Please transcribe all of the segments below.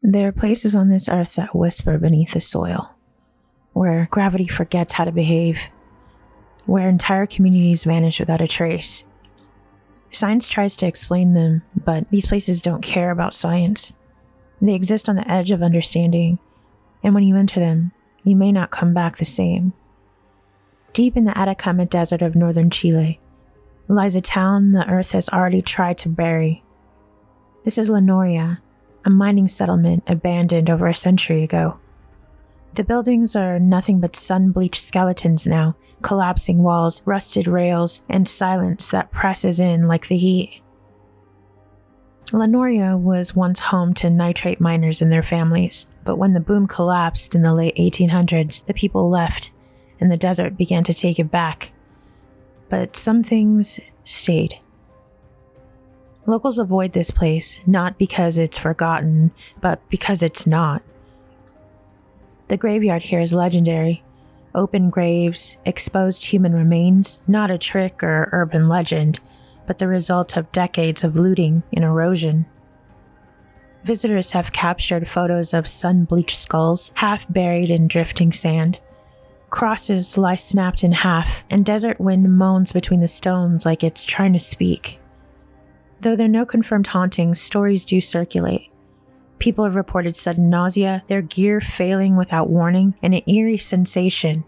There are places on this earth that whisper beneath the soil, where gravity forgets how to behave, where entire communities vanish without a trace. Science tries to explain them, but these places don't care about science. They exist on the edge of understanding, and when you enter them, you may not come back the same. Deep in the Atacama Desert of northern Chile lies a town the earth has already tried to bury. This is Noria, a mining settlement abandoned over a century ago. The buildings are nothing but sun-bleached skeletons now, collapsing walls, rusted rails, and silence that presses in like the heat. Noria was once home to nitrate miners and their families, but when the boom collapsed in the late 1800s, the people left, and the desert began to take it back. But some things stayed. Locals avoid this place, not because it's forgotten, but because it's not. The graveyard here is legendary. Open graves, exposed human remains, not a trick or urban legend, but the result of decades of looting and erosion. Visitors have captured photos of sun-bleached skulls, half buried in drifting sand. Crosses lie snapped in half, and desert wind moans between the stones like it's trying to speak. Though there are no confirmed hauntings, stories do circulate. People have reported sudden nausea, their gear failing without warning, and an eerie sensation,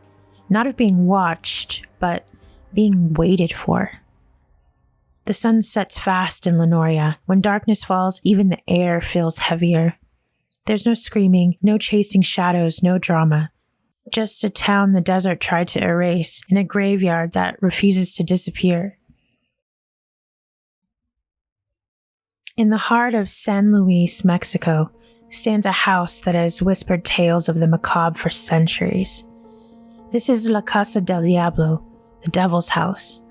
not of being watched, but being waited for. The sun sets fast in Noria. When darkness falls, even the air feels heavier. There's no screaming, no chasing shadows, no drama. Just a town the desert tried to erase, and a graveyard that refuses to disappear. In the heart of San Luis, Mexico, stands a house that has whispered tales of the macabre for centuries. This is La Casa del Diablo, the Devil's House.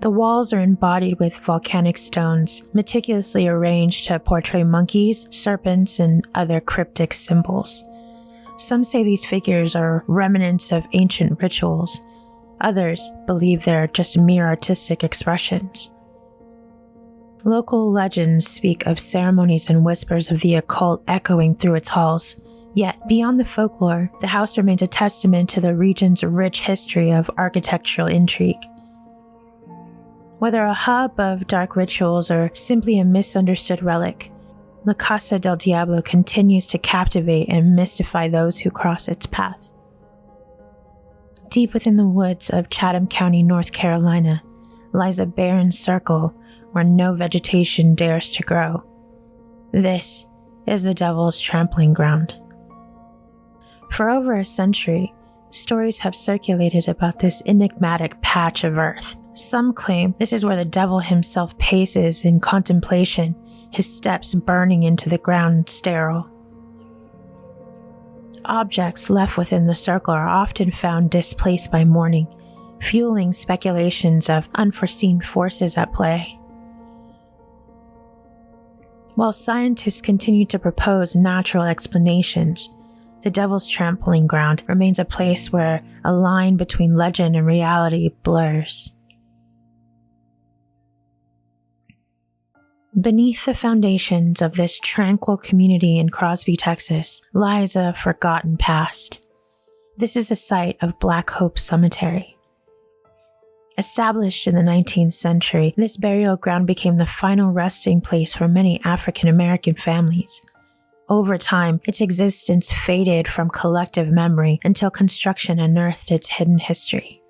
The walls are embodied with volcanic stones, meticulously arranged to portray monkeys, serpents, and other cryptic symbols. Some say these figures are remnants of ancient rituals. Others believe they're just mere artistic expressions. Local legends speak of ceremonies and whispers of the occult echoing through its halls. Yet, beyond the folklore, the house remains a testament to the region's rich history of architectural intrigue. Whether a hub of dark rituals or simply a misunderstood relic, La Casa del Diablo continues to captivate and mystify those who cross its path. Deep within the woods of Chatham County, North Carolina, lies a barren circle where no vegetation dares to grow. This is the Devil's Trampling Ground. For over a century, stories have circulated about this enigmatic patch of earth. Some claim this is where the devil himself paces in contemplation, his steps burning into the ground sterile. Objects left within the circle are often found displaced by morning, fueling speculations of unforeseen forces at play. While scientists continue to propose natural explanations, the Devil's Trampling Ground remains a place where a line between legend and reality blurs. Beneath the foundations of this tranquil community in Crosby, Texas, lies a forgotten past. This is a site of Black Hope Cemetery. Established in the 19th century, this burial ground became the final resting place for many African American families. Over time, its existence faded from collective memory until construction unearthed its hidden history.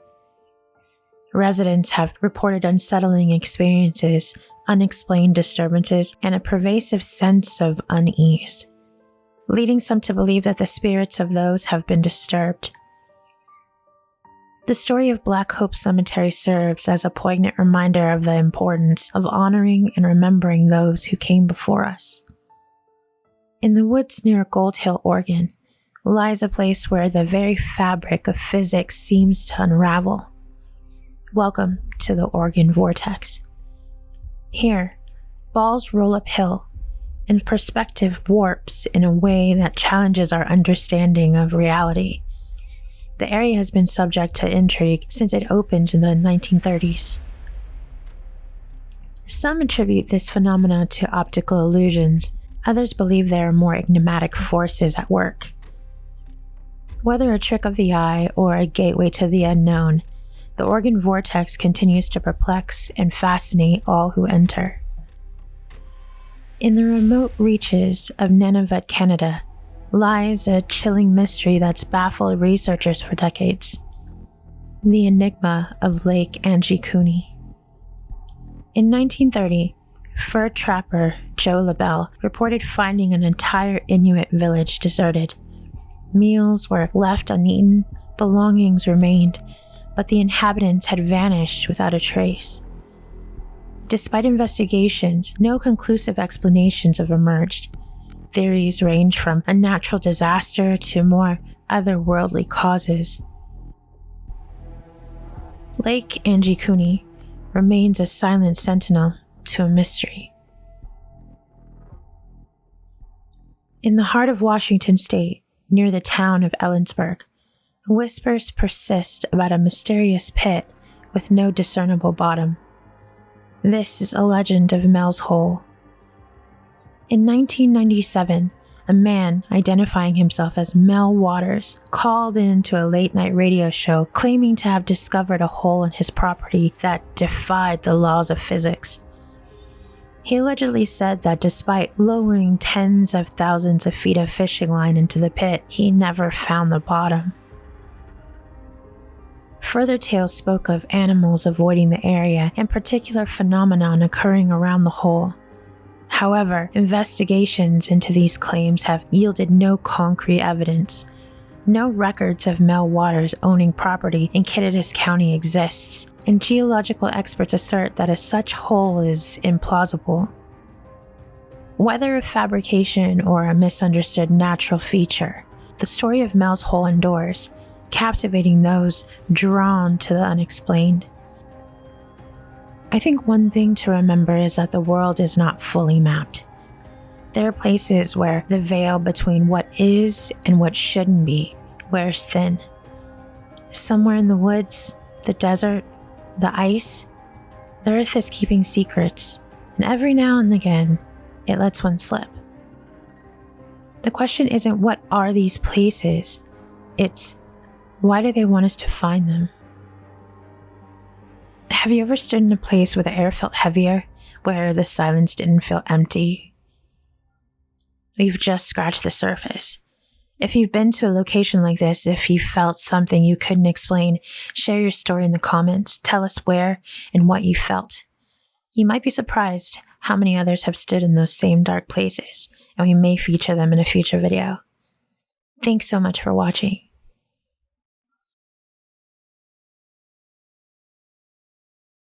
Residents have reported unsettling experiences, unexplained disturbances, and a pervasive sense of unease, leading some to believe that the spirits of those have been disturbed. The story of Black Hope Cemetery serves as a poignant reminder of the importance of honoring and remembering those who came before us. In the woods near Gold Hill, Oregon, lies a place where the very fabric of physics seems to unravel. Welcome to the Oregon Vortex. Here, balls roll uphill, and perspective warps in a way that challenges our understanding of reality. The area has been subject to intrigue since it opened in the 1930s. Some attribute this phenomena to optical illusions. Others believe there are more enigmatic forces at work. Whether a trick of the eye or a gateway to the unknown, the Oregon Vortex continues to perplex and fascinate all who enter. In the remote reaches of Nunavut, Canada, lies a chilling mystery that's baffled researchers for decades: the enigma of Lake Anjikuni. In 1930, fur trapper Joe LaBelle reported finding an entire Inuit village deserted. Meals were left uneaten, belongings remained, but the inhabitants had vanished without a trace. Despite investigations, no conclusive explanations have emerged. Theories range from a natural disaster to more otherworldly causes. Lake Anjikuni remains a silent sentinel to a mystery. In the heart of Washington state, near the town of Ellensburg, whispers persist about a mysterious pit with no discernible bottom. This is a legend of Mel's Hole. In 1997, a man identifying himself as Mel Waters called into a late-night radio show claiming to have discovered a hole in his property that defied the laws of physics. He allegedly said that despite lowering tens of thousands of feet of fishing line into the pit, he never found the bottom. Further tales spoke of animals avoiding the area and particular phenomenon occurring around the hole. However, investigations into these claims have yielded no concrete evidence. No records of Mel Waters owning property in Kittitas County exists, and geological experts assert that a such hole is implausible. Whether a fabrication or a misunderstood natural feature, the story of Mel's Hole endures, captivating those drawn to the unexplained. I think one thing to remember is that the world is not fully mapped. There are places where the veil between what is and what shouldn't be wears thin. Somewhere in the woods, the desert, the ice, the earth is keeping secrets, and every now and again, it lets one slip. The question isn't what are these places, it's why do they want us to find them? Have you ever stood in a place where the air felt heavier, where the silence didn't feel empty? We've just scratched the surface. If you've been to a location like this, if you felt something you couldn't explain, share your story in the comments. Tell us where and what you felt. You might be surprised how many others have stood in those same dark places, and we may feature them in a future video. Thanks so much for watching.